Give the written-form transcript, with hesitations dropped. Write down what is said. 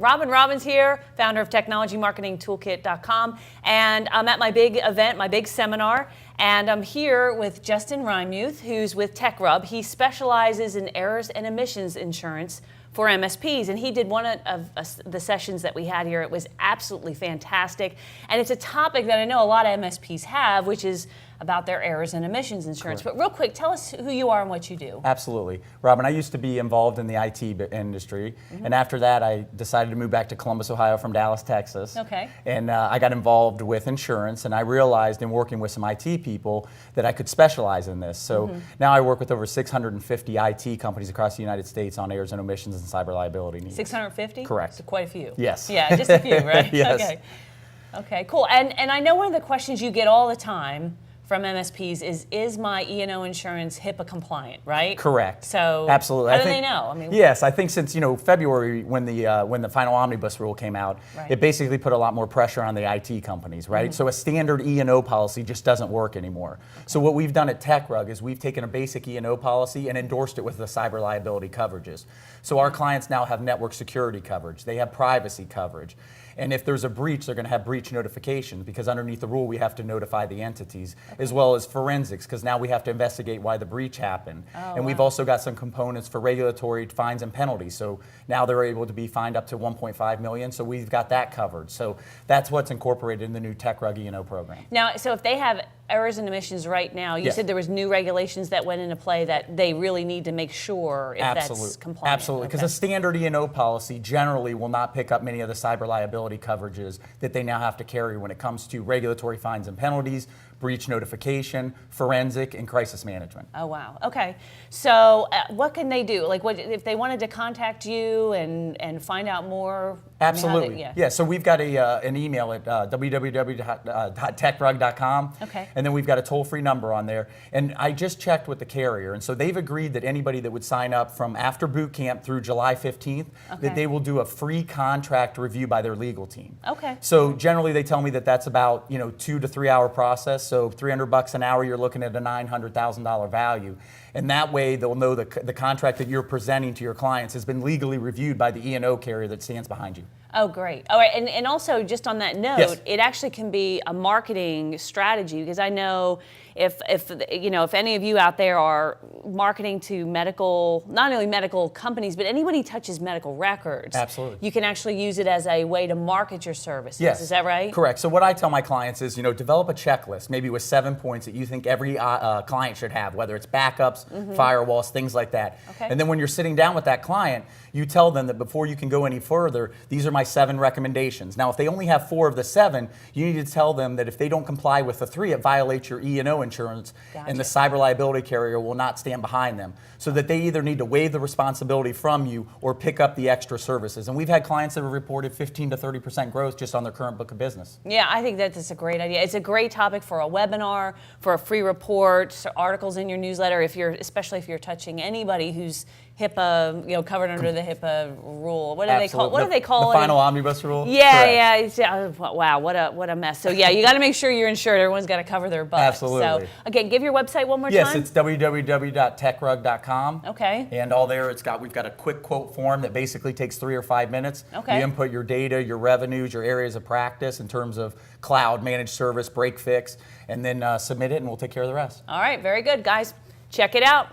Robbins here, founder of technologymarketingtoolkit.com, and I'm at my big event, my big seminar, and I'm here with Justin Reinmuth, who's with TechRug. He specializes in errors and omissions insurance for MSPs, and he did one of the sessions that we had here. It was absolutely fantastic, and it's a topic that I know a lot of MSPs have, which is about their errors and omissions insurance. Correct. But real quick, tell us who you are and what you do. Absolutely. Robin, I used to be involved in the IT industry, and after that I decided to move back to Columbus, Ohio from Dallas, Texas. Okay. And I got involved with insurance, and I realized in working with some IT people that I could specialize in this. So now I work with over 650 IT companies across the United States on errors and omissions and cyber liability needs. 650? Correct. So quite a few. Yes. Yeah, just a few, right? Yes. Okay. Okay, cool. And I know one of the questions you get all the time from MSPs is my E&O insurance HIPAA compliant, right? Correct. So absolutely. How do they know? I mean, yes, I think since February when the final Omnibus rule came out, right, it basically put a lot more pressure on the IT companies, right? So a standard E&O policy just doesn't work anymore. Okay. So what we've done at TechRug is we've taken a basic E&O policy and endorsed it with the cyber liability coverages. So our clients now have network security coverage, they have privacy coverage. And if there's a breach, they're going to have breach notification, because underneath the rule we have to notify the entities, as well as forensics, because now we have to investigate why the breach happened. And we've also got some components for regulatory fines and penalties. So now they're able to be fined up to 1.5 million. So we've got that covered. So that's what's incorporated in the new TechRug E&O program. Now, so if they have errors and omissions right now, you said there was new regulations that went into play that they really need to make sure if that's compliant. Absolutely, because a standard E&O policy generally will not pick up many of the cyber liability coverages that they now have to carry when it comes to regulatory fines and penalties, breach notification, forensic, and crisis management. Oh, wow. Okay. So what can they do? Like, what if they wanted to contact you and find out more? Absolutely. Yeah, so we've got an email at www.techrug.com. Okay. And then we've got a toll-free number on there. And I just checked with the carrier, and so they've agreed that anybody that would sign up from after boot camp through July 15th, that they will do a free contract review by their legal team. Okay. So generally they tell me that that's about 2 to 3 hour process. So $300 an hour, you're looking at a $900,000 value. And that way they'll know the contract that you're presenting to your clients has been legally reviewed by the E&O carrier that stands behind you. Oh, great. All right, and also just on that note, yes, it actually can be a marketing strategy, because I know if any of you out there are marketing to medical, not only medical companies, but anybody touches medical records. Absolutely. You can actually use it as a way to market your services. Yes. Is that right? Correct. So what I tell my clients is, develop a checklist, maybe with 7 points that you think every client should have, whether it's backups, firewalls, things like that. Okay. And then when you're sitting down with that client, you tell them that before you can go any further, these are my 7 recommendations. Now, if they only have 4 of the 7, you need to tell them that if they don't comply with the 3, it violates your E&O insurance, and the cyber liability carrier will not stand behind them. So that they either need to waive the responsibility from you or pick up the extra services. And we've had clients that have reported 15 to 30% growth just on their current book of business. Yeah, I think that's a great idea. It's a great topic for a webinar, for a free report, articles in your newsletter, especially if you're touching anybody who's HIPAA, covered under the HIPAA rule. What do they call? What do they call it? The final Omnibus rule. Yeah, yeah. Wow, what a mess. So yeah, you got to make sure you're insured. Everyone's got to cover their butt. Absolutely. So again, give your website one more time. Yes, it's www.techrug.com. Okay. And all there, we've got a quick quote form that basically takes 3 or 5 minutes. Okay. You input your data, your revenues, your areas of practice in terms of cloud, managed service, break fix, and then submit it, and we'll take care of the rest. All right, very good, guys. Check it out.